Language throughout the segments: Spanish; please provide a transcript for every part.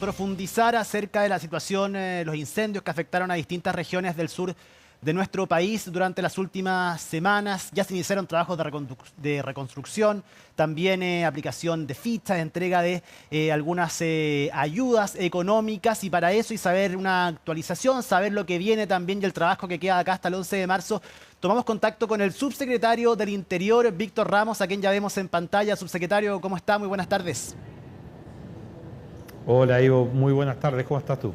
Profundizar acerca de la situación, los incendios que afectaron a distintas regiones del sur de nuestro país durante las últimas semanas. Ya se iniciaron trabajos de reconstrucción, también aplicación de fichas, entrega de algunas ayudas económicas, y para eso y saber una actualización, saber lo que viene también y el trabajo que queda acá hasta el 11 de marzo, tomamos contacto con el subsecretario del Interior, Víctor Ramos, a quien ya vemos en pantalla. Subsecretario, ¿cómo está? Muy buenas tardes. Hola Ivo, muy buenas tardes, ¿cómo estás tú?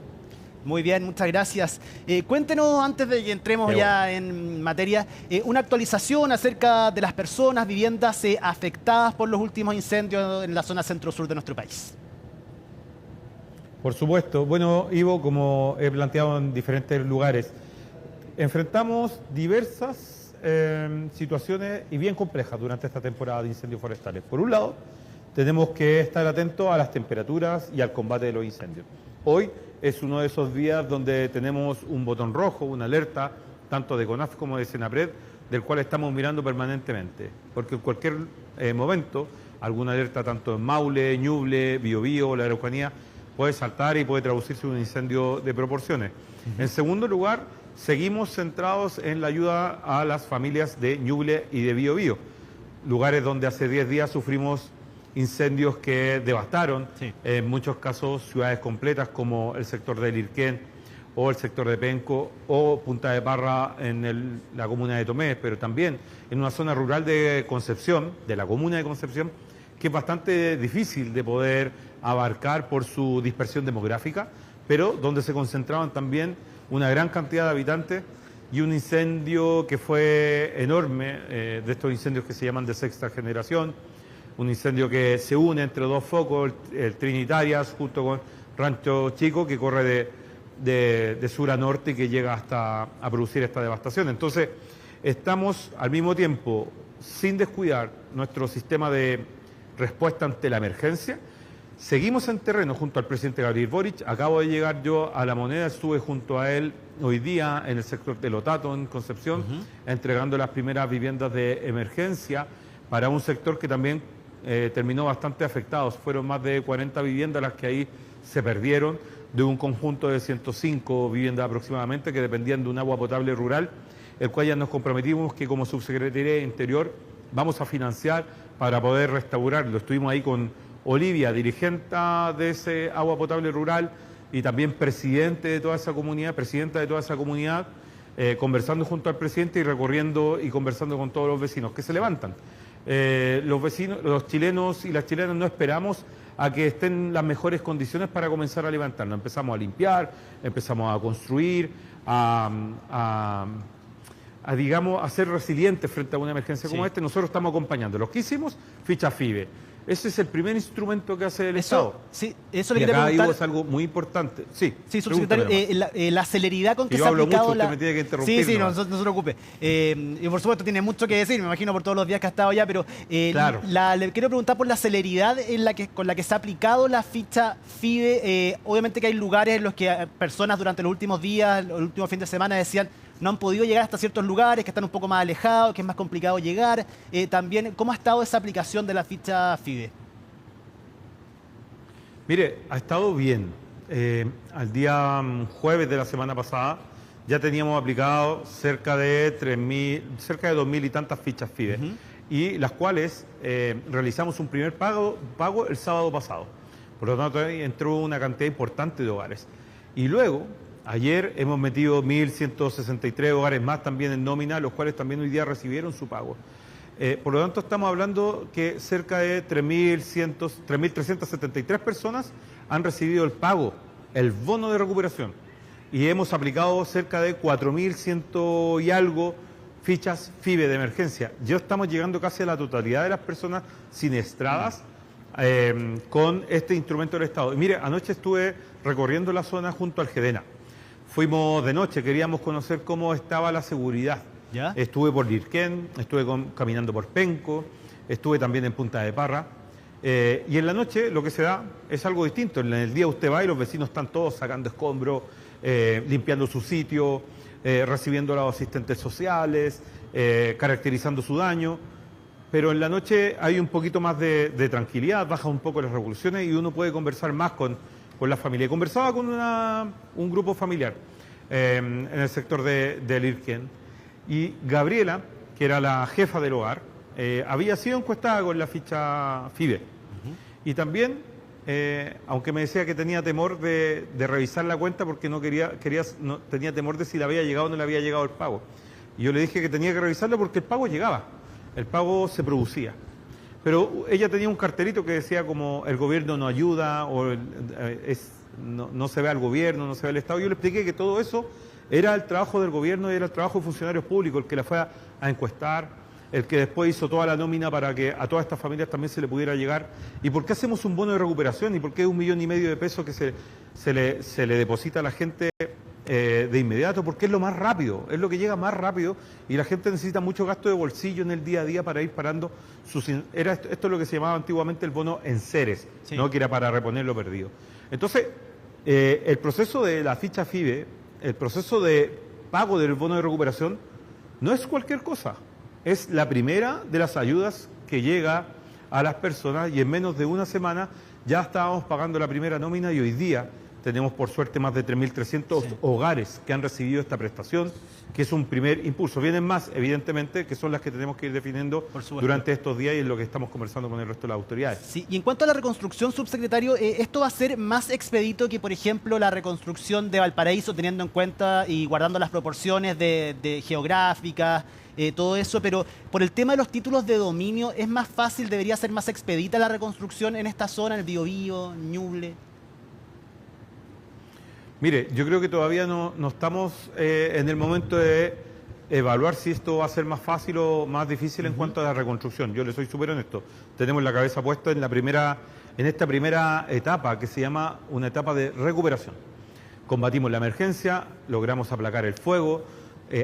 Muy bien, muchas gracias. Cuéntenos, antes de que entremos ya en materia, una actualización acerca de las personas, viviendas afectadas por los últimos incendios en la zona centro-sur de nuestro país. Por supuesto. Bueno, Ivo, como he planteado en diferentes lugares, enfrentamos diversas situaciones y bien complejas durante esta temporada de incendios forestales. Por un lado, tenemos que estar atentos a las temperaturas y al combate de los incendios. Hoy es uno de esos días donde tenemos un botón rojo, una alerta, tanto de CONAF como de Senapred, del cual estamos mirando permanentemente, porque en cualquier momento alguna alerta tanto en Maule, Ñuble, Biobío, la Araucanía, puede saltar y puede traducirse en un incendio de proporciones. En segundo lugar, seguimos centrados en la ayuda a las familias de Ñuble y de Biobío, lugares donde hace 10 días sufrimos incendios que devastaron, en muchos casos, ciudades completas como el sector de Lirquén o el sector de Penco o Punta de Parra en la comuna de Tomé, pero también en una zona rural de Concepción, de la comuna de Concepción, que es bastante difícil de poder abarcar por su dispersión demográfica, pero donde se concentraban también una gran cantidad de habitantes y un incendio que fue enorme, de estos incendios que se llaman de sexta generación, un incendio que se une entre dos focos, el Trinitarias junto con Rancho Chico, que corre de sur a norte y que llega hasta a producir esta devastación. Entonces, estamos al mismo tiempo, sin descuidar nuestro sistema de respuesta ante la emergencia. Seguimos en terreno junto al presidente Gabriel Boric. Acabo de llegar yo a La Moneda, estuve junto a él hoy día en el sector de Lotato, en Concepción, entregando las primeras viviendas de emergencia para un sector que también terminó bastante afectado. Fueron más de 40 viviendas las que ahí se perdieron, de un conjunto de 105 viviendas aproximadamente que dependían de un agua potable rural, el cual ya nos comprometimos que como Subsecretaría de Interior vamos a financiar para poder restaurarlo. Estuvimos ahí con Olivia, dirigente de ese agua potable rural y también presidente de toda esa comunidad, presidenta de toda esa comunidad, conversando junto al presidente y recorriendo y conversando con todos los vecinos que se levantan. Los vecinos, los chilenos y las chilenas no esperamos a que estén en las mejores condiciones para comenzar a levantarnos. Empezamos a limpiar, empezamos a construir, digamos, a ser resilientes frente a una emergencia como esta. Nosotros estamos acompañando. Lo que hicimos, ficha FIBE. Ese es el primer instrumento que hace el Estado. Sí, eso le y quería acá preguntar. Es algo muy importante. Sí, subsecretario, la celeridad con que se ha aplicado mucho, usted me tiene que interrumpir. Sí, no se preocupe. Y por supuesto tiene mucho que decir, me imagino por todos los días que ha estado allá, pero claro. Le quiero preguntar por la celeridad con la que se ha aplicado la ficha FIBE. Obviamente que hay lugares en los que personas durante los últimos días, los últimos fines de semana decían no han podido llegar hasta ciertos lugares, que están un poco más alejados, que es más complicado llegar. También, ¿cómo ha estado esa aplicación de la ficha FIBE? Mire, ha estado bien. Al día jueves de la semana pasada ya teníamos aplicado cerca de 2.000 y tantas fichas FIBE, y las cuales realizamos un primer pago el sábado pasado. Por lo tanto, entró una cantidad importante de hogares. Y luego, ayer hemos metido 1.163 hogares más también en nómina, los cuales también hoy día recibieron su pago. Por lo tanto, estamos hablando que cerca de 3.373 personas han recibido el pago, el bono de recuperación. Y hemos aplicado cerca de 4.100 y algo fichas FIBE de emergencia. Ya estamos llegando casi a la totalidad de las personas siniestradas con este instrumento del Estado. Y mire, anoche estuve recorriendo la zona junto al GEDENA. Fuimos de noche, queríamos conocer cómo estaba la seguridad. ¿Ya? Estuve por Lirquén, estuve caminando por Penco, estuve también en Punta de Parra. Y en la noche lo que se da es algo distinto. En el día usted va y los vecinos están todos sacando escombros, limpiando su sitio, recibiendo a los asistentes sociales, caracterizando su daño. Pero en la noche hay un poquito más de tranquilidad, bajan un poco las revoluciones y uno puede conversar más con con la familia. Y conversaba con un grupo familiar en el sector del Irquén. Y Gabriela, que era la jefa del hogar, había sido encuestada con la ficha FIBE. Y también, aunque me decía que tenía temor de revisar la cuenta porque tenía temor de si le había llegado o no le había llegado el pago. Y yo le dije que tenía que revisarlo porque el pago llegaba, el pago se producía. Pero ella tenía un cartelito que decía como el gobierno no ayuda o no se ve al gobierno, no se ve al Estado. Yo le expliqué que todo eso era el trabajo del gobierno y era el trabajo de funcionarios públicos, el que la fue a encuestar, el que después hizo toda la nómina para que a todas estas familias también se le pudiera llegar. ¿Y por qué hacemos un bono de recuperación? ¿Y por qué 1,5 millones de pesos que se le deposita a la gente de inmediato? Porque es lo más rápido, es lo que llega más rápido y la gente necesita mucho gasto de bolsillo en el día a día para ir parando esto es lo que se llamaba antiguamente el bono en ceres, sí, ¿no? Que era para reponer lo perdido. Entonces, el proceso de la ficha FIBE, el proceso de pago del bono de recuperación, no es cualquier cosa. Es la primera de las ayudas que llega a las personas y en menos de una semana ya estábamos pagando la primera nómina y hoy día tenemos por suerte más de 3.300 sí, hogares que han recibido esta prestación, que es un primer impulso. Vienen más, evidentemente, que son las que tenemos que ir definiendo durante estos días y en lo que estamos conversando con el resto de las autoridades. Sí, y en cuanto a la reconstrucción, subsecretario, ¿esto va a ser más expedito que, por ejemplo, la reconstrucción de Valparaíso, teniendo en cuenta y guardando las proporciones de geográficas, todo eso? Pero por el tema de los títulos de dominio, ¿es más fácil, debería ser más expedita la reconstrucción en esta zona, en el Biobío, Ñuble? Mire, yo creo que todavía no estamos en el momento de evaluar si esto va a ser más fácil o más difícil en cuanto a la reconstrucción. Yo le soy súper honesto. Tenemos la cabeza puesta en esta primera etapa que se llama una etapa de recuperación. Combatimos la emergencia, logramos aplacar el fuego,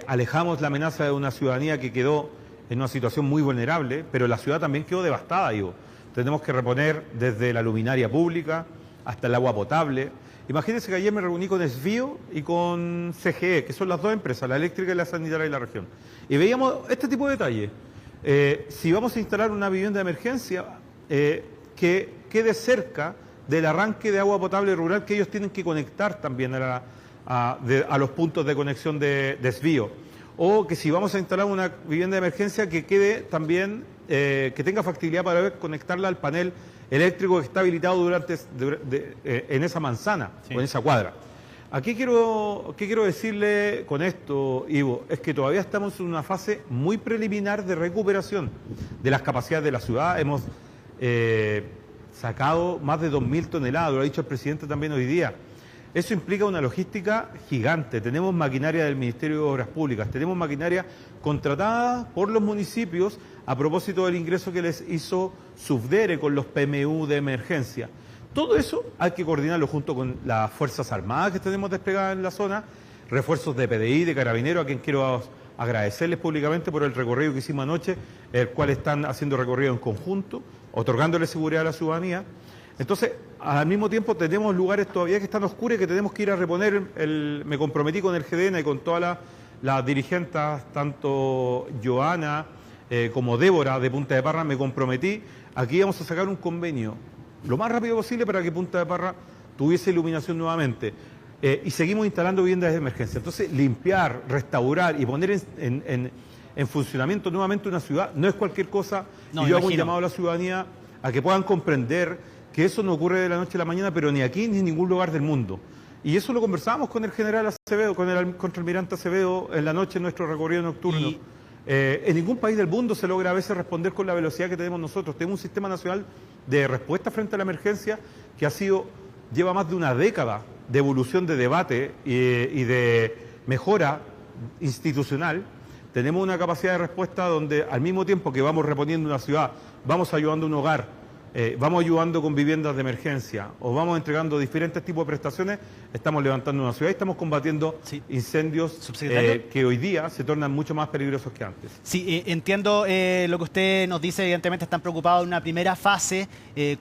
alejamos la amenaza de una ciudadanía que quedó en una situación muy vulnerable, pero la ciudad también quedó devastada, Ivo. Tenemos que reponer desde la luminaria pública hasta el agua potable. Imagínense que ayer me reuní con Esvío y con CGE, que son las dos empresas, la eléctrica y la sanitaria de la región. Y veíamos este tipo de detalles. Si vamos a instalar una vivienda de emergencia, que quede cerca del arranque de agua potable rural que ellos tienen que conectar también a los puntos de conexión de Esvío. O que si vamos a instalar una vivienda de emergencia, que quede también, que tenga factibilidad para conectarla al panel eléctrico que está habilitado en esa manzana, sí, o en esa cuadra. ¿Qué quiero decirle con esto, Ivo? Es que todavía estamos en una fase muy preliminar de recuperación de las capacidades de la ciudad. Hemos sacado más de 2.000 toneladas, lo ha dicho el presidente también hoy día. Eso implica una logística gigante. Tenemos maquinaria del Ministerio de Obras Públicas, tenemos maquinaria contratada por los municipios a propósito del ingreso que les hizo Subdere con los PMU de emergencia. Todo eso hay que coordinarlo junto con las Fuerzas Armadas que tenemos desplegadas en la zona, refuerzos de PDI, de Carabineros, a quien quiero agradecerles públicamente por el recorrido que hicimos anoche, el cual están haciendo recorrido en conjunto, otorgándole seguridad a la ciudadanía. Entonces, al mismo tiempo tenemos lugares todavía que están oscuros y que tenemos que ir a reponer. Me comprometí con el GDN y con todas las dirigentes, tanto Joana como Débora de Punta de Parra, me comprometí. Aquí vamos a sacar un convenio lo más rápido posible para que Punta de Parra tuviese iluminación nuevamente. Y seguimos instalando viviendas de emergencia. Entonces, limpiar, restaurar y poner en funcionamiento nuevamente una ciudad no es cualquier cosa. No, y yo hago un llamado a la ciudadanía a que puedan comprender que eso no ocurre de la noche a la mañana, pero ni aquí ni en ningún lugar del mundo. Y eso lo conversábamos con el general Acevedo, con el contraalmirante Acevedo en la noche en nuestro recorrido nocturno. En ningún país del mundo se logra a veces responder con la velocidad que tenemos nosotros. Tenemos un sistema nacional de respuesta frente a la emergencia que lleva más de una década de evolución, de debate y de mejora institucional. Tenemos una capacidad de respuesta donde al mismo tiempo que vamos reponiendo una ciudad, vamos ayudando a un hogar, vamos ayudando con viviendas de emergencia o vamos entregando diferentes tipos de prestaciones, estamos levantando una ciudad y estamos combatiendo incendios que hoy día se tornan mucho más peligrosos que antes. Sí, entiendo lo que usted nos dice. Evidentemente están preocupados en una primera fase,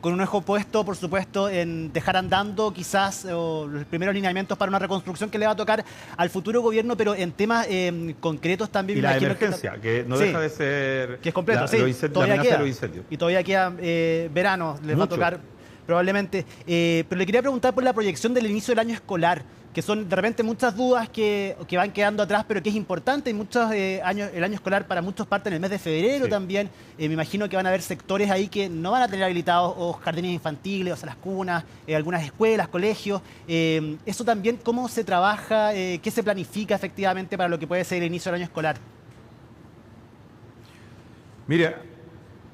con un ojo puesto, por supuesto, en dejar andando quizás los primeros lineamientos para una reconstrucción que le va a tocar al futuro gobierno, pero en temas concretos también. Y la emergencia, que no deja de ser... Que es completo, la amenaza de los incendios. Y todavía queda verano, les va a tocar probablemente. Pero le quería preguntar por la proyección del inicio del año escolar, que son de repente muchas dudas que van quedando atrás, pero que es importante. Y muchos el año escolar para muchos parte en el mes de febrero también. Me imagino que van a haber sectores ahí que no van a tener habilitados o jardines infantiles, o sea, las cunas, algunas escuelas, colegios. Eso también, ¿cómo se trabaja? ¿Qué se planifica efectivamente para lo que puede ser el inicio del año escolar? Mira,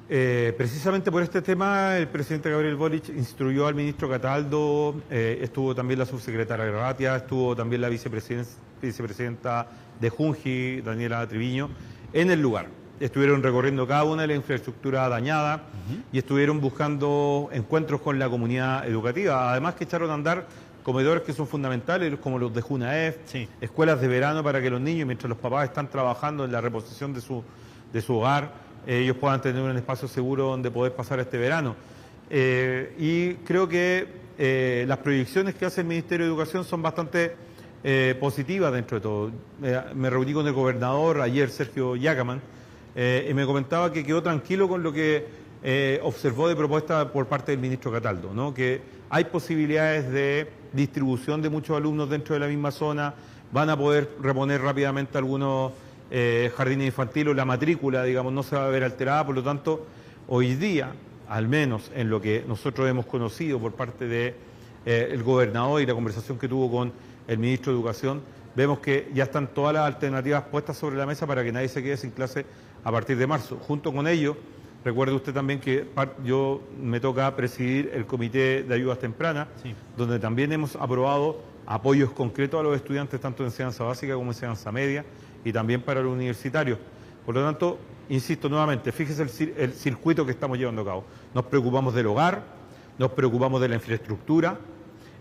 precisamente por este tema, el presidente Gabriel Boric instruyó al ministro Cataldo, estuvo también la subsecretaria Ratia, estuvo también la vicepresidenta de Junji, Daniela Triviño, en el lugar. Estuvieron recorriendo cada una de la infraestructura dañada y estuvieron buscando encuentros con la comunidad educativa. Además que echaron a andar comedores que son fundamentales, como los de Junaef, escuelas de verano para que los niños, mientras los papás están trabajando en la reposición de su hogar, ellos puedan tener un espacio seguro donde poder pasar este verano. Y creo que las proyecciones que hace el Ministerio de Educación son bastante positivas dentro de todo. Me reuní con el gobernador ayer, Sergio Yacaman, y me comentaba que quedó tranquilo con lo que observó de propuesta por parte del ministro Cataldo, ¿no? Que hay posibilidades de distribución de muchos alumnos dentro de la misma zona, van a poder reponer rápidamente algunos jardines infantiles, la matrícula, digamos, no se va a ver alterada. Por lo tanto, hoy día, al menos en lo que nosotros hemos conocido por parte de el gobernador y la conversación que tuvo con el ministro de Educación, vemos que ya están todas las alternativas puestas sobre la mesa para que nadie se quede sin clase a partir de marzo. Junto con ello, recuerde usted también que yo me toca presidir el Comité de Ayudas Tempranas, donde también hemos aprobado apoyos concretos a los estudiantes, tanto en enseñanza básica como en enseñanza media, y también para los universitarios. Por lo tanto, insisto nuevamente, fíjese el circuito que estamos llevando a cabo. Nos preocupamos del hogar, nos preocupamos de la infraestructura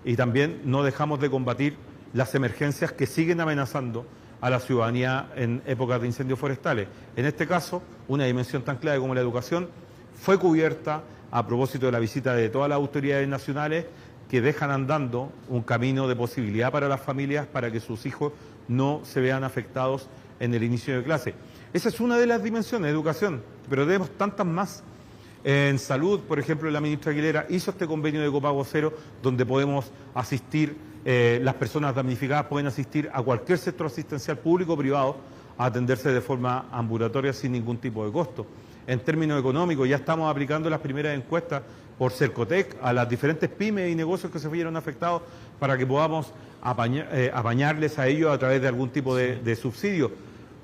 y también no dejamos de combatir las emergencias que siguen amenazando a la ciudadanía en épocas de incendios forestales. En este caso, una dimensión tan clave como la educación fue cubierta a propósito de la visita de todas las autoridades nacionales que dejan andando un camino de posibilidad para las familias para que sus hijos no se vean afectados en el inicio de clase. Esa es una de las dimensiones de educación, pero tenemos tantas más. En salud, por ejemplo, la ministra Aguilera hizo este convenio de copago cero donde podemos asistir, las personas damnificadas pueden asistir a cualquier sector asistencial público o privado a atenderse de forma ambulatoria sin ningún tipo de costo. En términos económicos, ya estamos aplicando las primeras encuestas por Cercotec a las diferentes pymes y negocios que se vieron afectados para que podamos apañarles a ellos a través de algún tipo de subsidio,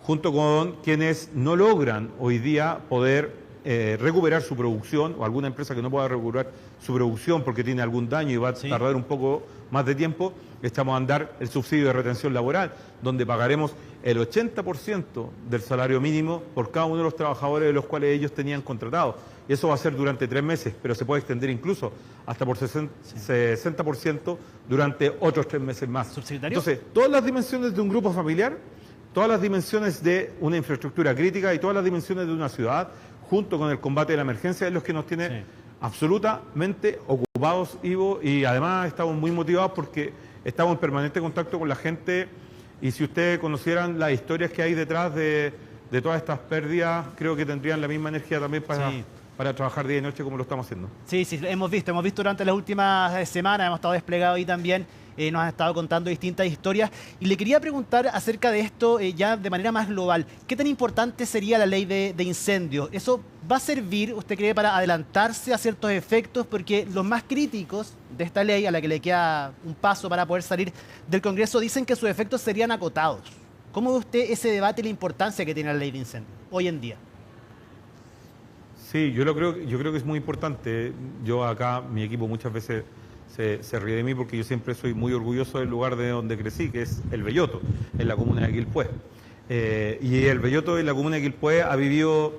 junto con quienes no logran hoy día poder recuperar su producción, o alguna empresa que no pueda recuperar su producción porque tiene algún daño y va a tardar un poco más de tiempo. Echamos a andar el subsidio de retención laboral, donde pagaremos el 80% del salario mínimo por cada uno de los trabajadores de los cuales ellos tenían contratado. Y eso va a ser durante 3 meses, pero se puede extender incluso hasta por 60% durante otros 3 meses más. ¿Subsidiario? Entonces, todas las dimensiones de un grupo familiar, todas las dimensiones de una infraestructura crítica y todas las dimensiones de una ciudad, junto con el combate de la emergencia, es lo que nos tiene absolutamente ocupados, Ivo, y además estamos muy motivados porque estamos en permanente contacto con la gente, y si ustedes conocieran las historias que hay detrás de todas estas pérdidas, creo que tendrían la misma energía también para trabajar día y noche como lo estamos haciendo. Sí, hemos visto durante las últimas semanas, hemos estado desplegados ahí también, nos han estado contando distintas historias. Y le quería preguntar acerca de esto ya de manera más global. ¿Qué tan importante sería la ley de incendios? ¿Eso va a servir, usted cree, para adelantarse a ciertos efectos? Porque los más críticos de esta ley, a la que le queda un paso para poder salir del Congreso, dicen que sus efectos serían acotados. ¿Cómo ve usted ese debate y la importancia que tiene la ley de incendios hoy en día? Sí, yo creo que es muy importante. Yo acá, mi equipo muchas veces se ríe de mí porque yo siempre soy muy orgulloso del lugar de donde crecí, que es El Belloto, en la comuna de Quilpué. Y El Belloto en la comuna de Quilpué ha vivido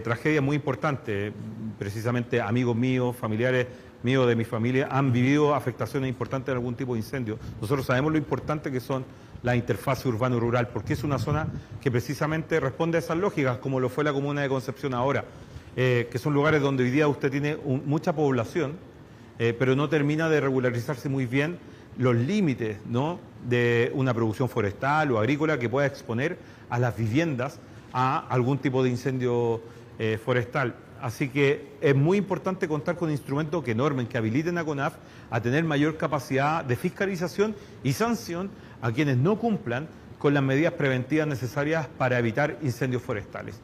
tragedias muy importantes. Precisamente amigos míos, familiares míos de mi familia han vivido afectaciones importantes en algún tipo de incendio. Nosotros sabemos lo importante que son la interfase urbano-rural, porque es una zona que precisamente responde a esas lógicas, como lo fue la comuna de Concepción ahora, que son lugares donde hoy día usted tiene mucha población, pero no termina de regularizarse muy bien los límites, ¿no?, de una producción forestal o agrícola que pueda exponer a las viviendas a algún tipo de incendio forestal. Así que es muy importante contar con instrumentos que normen, que habiliten a CONAF a tener mayor capacidad de fiscalización y sanción a quienes no cumplan con las medidas preventivas necesarias para evitar incendios forestales.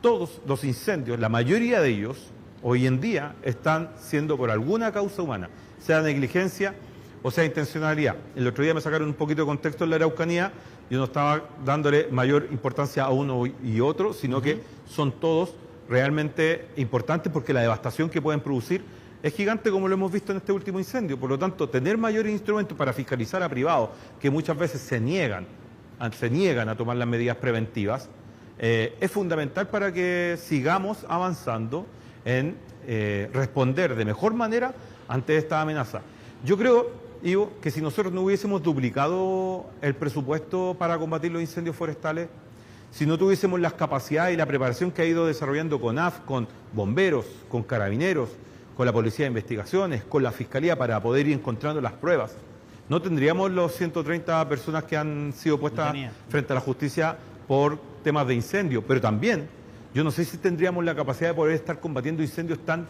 Todos los incendios, la mayoría de ellos, hoy en día están siendo por alguna causa humana, sea negligencia o sea intencionalidad. El otro día me sacaron un poquito de contexto en la Araucanía, yo no estaba dándole mayor importancia a uno y otro, sino que son todos realmente importantes porque la devastación que pueden producir es gigante, como lo hemos visto en este último incendio. Por lo tanto, tener mayores instrumentos para fiscalizar a privados que muchas veces se niegan a tomar las medidas preventivas, es fundamental para que sigamos avanzando en responder de mejor manera ante esta amenaza. Yo creo, Ivo, que si nosotros no hubiésemos duplicado el presupuesto para combatir los incendios forestales, si no tuviésemos las capacidades y la preparación que ha ido desarrollando CONAF, con bomberos, con carabineros, con la Policía de Investigaciones, con la Fiscalía para poder ir encontrando las pruebas, no tendríamos los 130 personas que han sido puestas frente a la justicia por temas de incendio, pero también yo no sé si tendríamos la capacidad de poder estar combatiendo incendios tan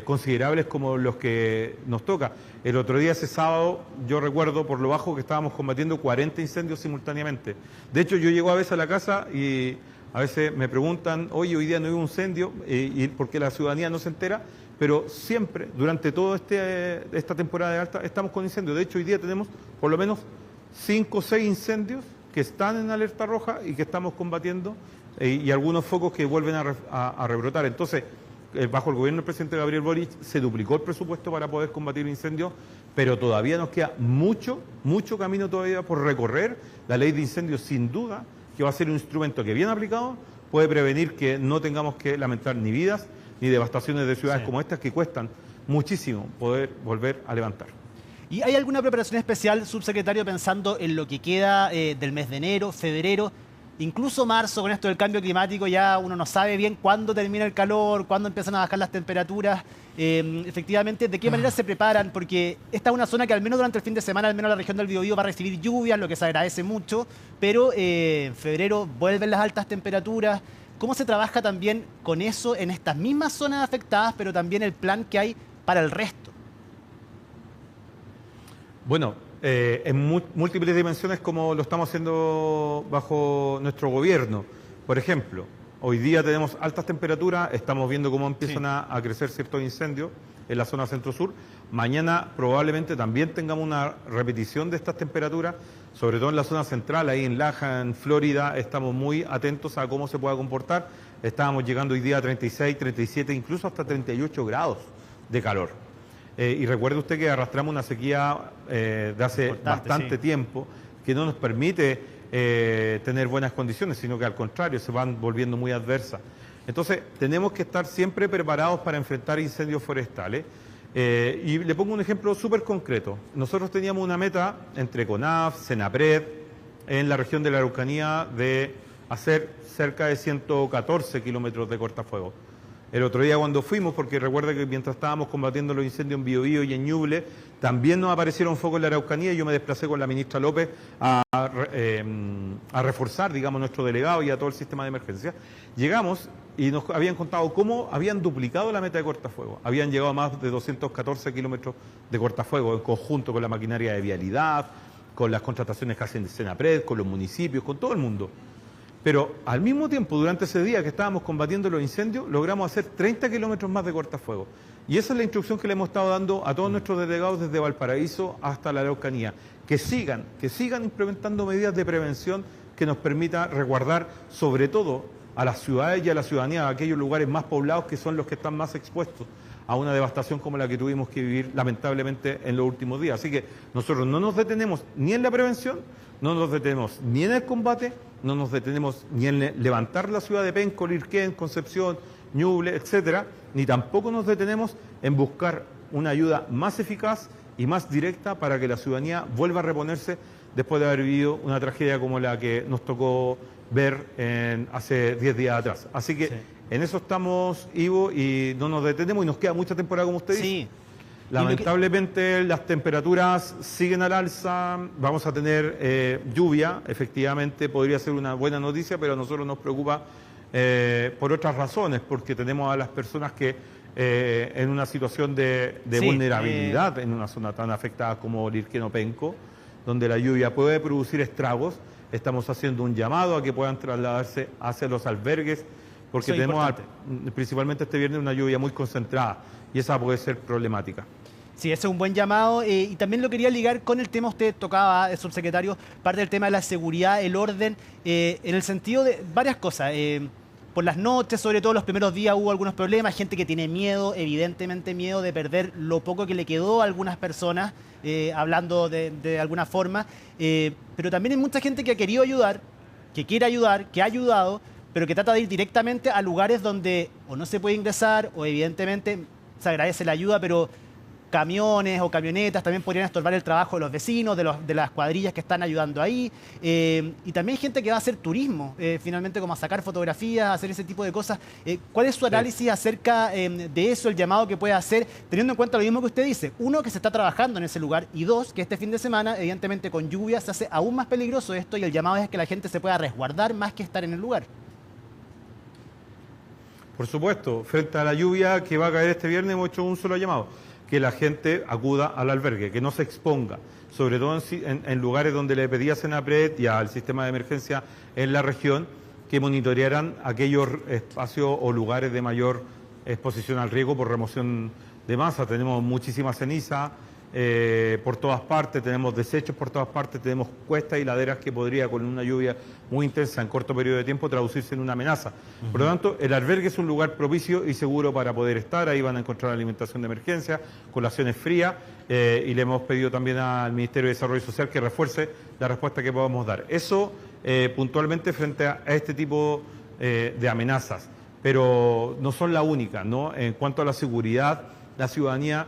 considerables como los que nos toca. El otro día, ese sábado, yo recuerdo por lo bajo que estábamos combatiendo 40 incendios simultáneamente. De hecho, yo llego a veces a la casa y a veces me preguntan, oye, hoy día no hubo un incendio, y porque la ciudadanía no se entera, pero siempre, durante toda esta temporada de alta, estamos con incendios. De hecho, hoy día tenemos por lo menos 5 o 6 incendios que están en alerta roja y que estamos combatiendo, y algunos focos que vuelven a rebrotar. Entonces, bajo el gobierno del presidente Gabriel Boric se duplicó el presupuesto para poder combatir incendios, pero todavía nos queda mucho camino todavía por recorrer. La ley de incendios, sin duda, que va a ser un instrumento que, bien aplicado, puede prevenir que no tengamos que lamentar ni vidas ni devastaciones de ciudades como estas, que cuestan muchísimo poder volver a levantar. ¿Y hay alguna preparación especial, subsecretario, pensando en lo que queda del mes de enero, febrero, incluso marzo, con esto del cambio climático? Ya uno no sabe bien cuándo termina el calor, cuándo empiezan a bajar las temperaturas. Efectivamente, ¿de qué manera se preparan? Porque esta es una zona que al menos durante el fin de semana, al menos la región del Biobío, va a recibir lluvias, lo que se agradece mucho, pero en febrero vuelven las altas temperaturas. ¿Cómo se trabaja también con eso en estas mismas zonas afectadas, pero también el plan que hay para el resto? Bueno, en múltiples dimensiones, como lo estamos haciendo bajo nuestro gobierno. Por ejemplo, hoy día tenemos altas temperaturas, estamos viendo cómo empiezan a crecer ciertos incendios en la zona centro-sur. Mañana probablemente también tengamos una repetición de estas temperaturas, sobre todo en la zona central, ahí en Laja, en Florida. Estamos muy atentos a cómo se pueda comportar. Estábamos llegando hoy día a 36, 37, incluso hasta 38 grados de calor. Y recuerde usted que arrastramos una sequía de hace bastante tiempo, que no nos permite tener buenas condiciones, sino que al contrario, se van volviendo muy adversas. Entonces, tenemos que estar siempre preparados para enfrentar incendios forestales. Y le pongo un ejemplo súper concreto. Nosotros teníamos una meta entre CONAF, Senapred, en la región de la Araucanía, de hacer cerca de 114 kilómetros de cortafuegos. El otro día cuando fuimos, porque recuerda que mientras estábamos combatiendo los incendios en Biobío y en Ñuble, también nos aparecieron focos en la Araucanía, y yo me desplacé con la ministra López a reforzar, digamos, nuestro delegado y a todo el sistema de emergencia. Llegamos y nos habían contado cómo habían duplicado la meta de cortafuegos. Habían llegado a más de 214 kilómetros de cortafuegos en conjunto con la maquinaria de vialidad, con las contrataciones que hacen de Senapred, con los municipios, con todo el mundo. Pero al mismo tiempo, durante ese día que estábamos combatiendo los incendios, logramos hacer 30 kilómetros más de cortafuegos. Y esa es la instrucción que le hemos estado dando a todos nuestros delegados desde Valparaíso hasta la Araucanía, que sigan implementando medidas de prevención que nos permita resguardar sobre todo a las ciudades y a la ciudadanía, a aquellos lugares más poblados que son los que están más expuestos a una devastación como la que tuvimos que vivir lamentablemente en los últimos días. Así que nosotros no nos detenemos ni en la prevención, no nos detenemos ni en el combate, no nos detenemos ni en levantar la ciudad de Penco, Lirquén, Concepción, Ñuble, etcétera, ni tampoco nos detenemos en buscar una ayuda más eficaz y más directa para que la ciudadanía vuelva a reponerse después de haber vivido una tragedia como la que nos tocó ver hace 10 días atrás. Así que en eso estamos, Ivo, y no nos detenemos, y nos queda mucha temporada, como usted dice. Lamentablemente las temperaturas siguen al alza, vamos a tener lluvia, efectivamente podría ser una buena noticia, pero a nosotros nos preocupa por otras razones, porque tenemos a las personas que en una situación de Sí, vulnerabilidad en una zona tan afectada como Lirquén o Penco, donde la lluvia puede producir estragos. Estamos haciendo un llamado a que puedan trasladarse hacia los albergues, porque Eso es tenemos importante. principalmente este viernes una lluvia muy concentrada y esa puede ser problemática. Sí, ese es un buen llamado. Y también lo quería ligar con el tema, usted tocaba, subsecretario, parte del tema de la seguridad, el orden, en el sentido de varias cosas. Por las noches, sobre todo los primeros días, hubo algunos problemas, gente que tiene miedo, evidentemente miedo de perder lo poco que le quedó a algunas personas, hablando de alguna forma. Pero también hay mucha gente que ha querido ayudar, que quiere ayudar, que ha ayudado, pero que trata de ir directamente a lugares donde o no se puede ingresar, o evidentemente se agradece la ayuda, pero camiones o camionetas también podrían estorbar el trabajo de los vecinos, de las cuadrillas que están ayudando ahí. Y también hay gente que va a hacer turismo, finalmente, como a sacar fotografías, a hacer ese tipo de cosas. ¿Cuál es su análisis acerca de eso, el llamado que puede hacer, teniendo en cuenta lo mismo que usted dice? Uno, que se está trabajando en ese lugar, y dos, que este fin de semana, evidentemente con lluvia, se hace aún más peligroso esto, y el llamado es que la gente se pueda resguardar más que estar en el lugar. Por supuesto, frente a la lluvia que va a caer este viernes hemos hecho un solo llamado: que la gente acuda al albergue, que no se exponga, sobre todo en lugares donde le pedía Senapred y al sistema de emergencia en la región, que monitorearan aquellos espacios o lugares de mayor exposición al riesgo por remoción de masa. Tenemos muchísima ceniza por todas partes, tenemos desechos por todas partes, tenemos cuestas y laderas que podría, con una lluvia muy intensa en corto periodo de tiempo, traducirse en una amenaza. Por lo tanto, el albergue es un lugar propicio y seguro para poder estar. Ahí van a encontrar alimentación de emergencia, colaciones frías, y le hemos pedido también al Ministerio de Desarrollo Social que refuerce la respuesta que podamos dar. Eso puntualmente frente a este tipo de amenazas, pero no son la única, ¿no? En cuanto a la seguridad, la ciudadanía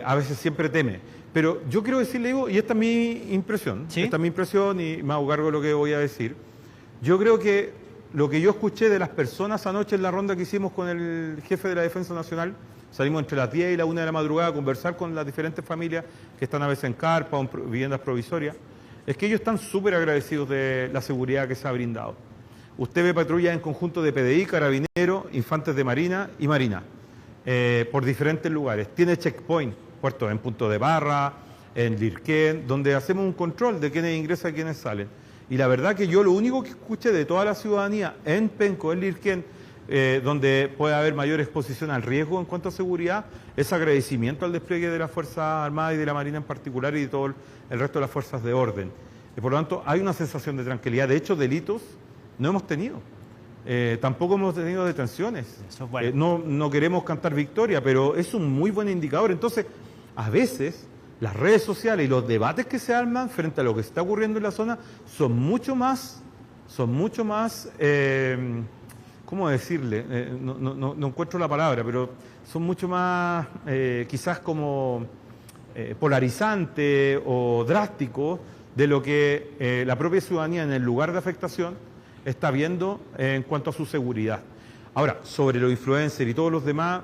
a veces siempre teme. Pero yo quiero decirle, Ivo, y esta es mi impresión, ¿Sí? esta es mi impresión y me hago cargo de lo que voy a decir. Yo creo que lo que yo escuché de las personas anoche en la ronda que hicimos con el jefe de la Defensa Nacional, salimos entre las 10 y la 1 de la madrugada a conversar con las diferentes familias que están a veces en carpa o en viviendas provisorias, es que ellos están súper agradecidos de la seguridad que se ha brindado. Usted ve patrullas en conjunto de PDI, Carabineros, Infantes de Marina y Marina, por diferentes lugares. Tiene checkpoint, puertos en Punto de Barra, en Lirquén, donde hacemos un control de quiénes ingresan y quiénes salen. Y la verdad que yo lo único que escuché de toda la ciudadanía en Penco, en Lirquén, donde puede haber mayor exposición al riesgo en cuanto a seguridad, es agradecimiento al despliegue de las Fuerzas Armadas y de la Marina en particular y de todo el resto de las fuerzas de orden. Y por lo tanto, hay una sensación de tranquilidad. De hecho, delitos no hemos tenido. Tampoco hemos tenido detenciones. Eso es bueno. No queremos cantar victoria, pero es un muy buen indicador. Entonces, a veces las redes sociales y los debates que se arman frente a lo que está ocurriendo en la zona son mucho más, ¿cómo decirle? No encuentro la palabra, pero son mucho más quizás como polarizantes o drásticos de lo que la propia ciudadanía en el lugar de afectación está viendo en cuanto a su seguridad. Ahora, sobre los influencers y todos los demás,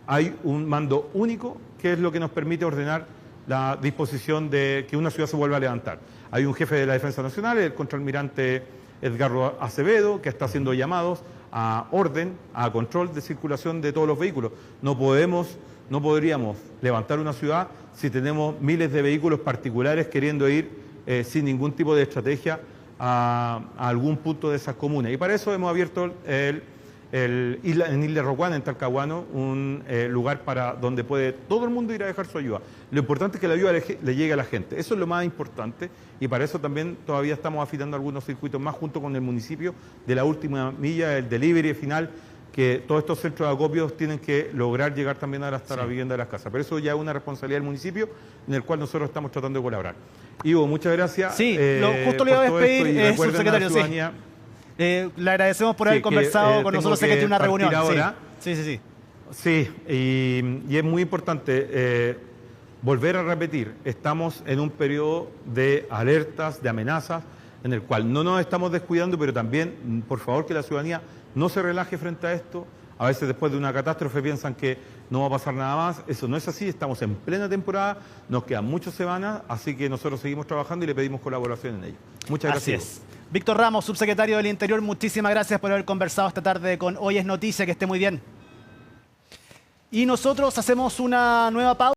hay un mando único que es lo que nos permite ordenar la disposición de que una ciudad se vuelva a levantar. Hay un jefe de la Defensa Nacional, el contraalmirante Edgardo Acevedo, que está haciendo llamados a orden, a control de circulación de todos los vehículos. No podríamos levantar una ciudad si tenemos miles de vehículos particulares queriendo ir sin ningún tipo de estrategia a algún punto de esas comunas. Y para eso hemos abierto en Isla Rocuán, en Talcahuano, un lugar para donde puede todo el mundo ir a dejar su ayuda. Lo importante es que la ayuda le llegue a la gente. Eso es lo más importante y para eso también todavía estamos afilando algunos circuitos más junto con el municipio de la última milla, el delivery final, que todos estos centros de acopios tienen que lograr llegar también hasta la vivienda de las casas. Pero eso ya es una responsabilidad del municipio en el cual nosotros estamos tratando de colaborar. Ivo, muchas gracias. Sí, justo le iba a despedir, subsecretario. Sí. Le agradecemos por haber conversado con nosotros. Sé que tiene una reunión. Ahora. Sí. Sí, y es muy importante volver a repetir, estamos en un periodo de alertas, de amenazas, en el cual no nos estamos descuidando, pero también, por favor, que la ciudadanía no se relaje frente a esto. A veces después de una catástrofe piensan que no va a pasar nada más. Eso no es así, estamos en plena temporada, nos quedan muchas semanas, así que nosotros seguimos trabajando y le pedimos colaboración en ello. Muchas gracias. Así es. Víctor Ramos, subsecretario del Interior, muchísimas gracias por haber conversado esta tarde con Hoy es Noticia. Que esté muy bien. Y nosotros hacemos una nueva pausa.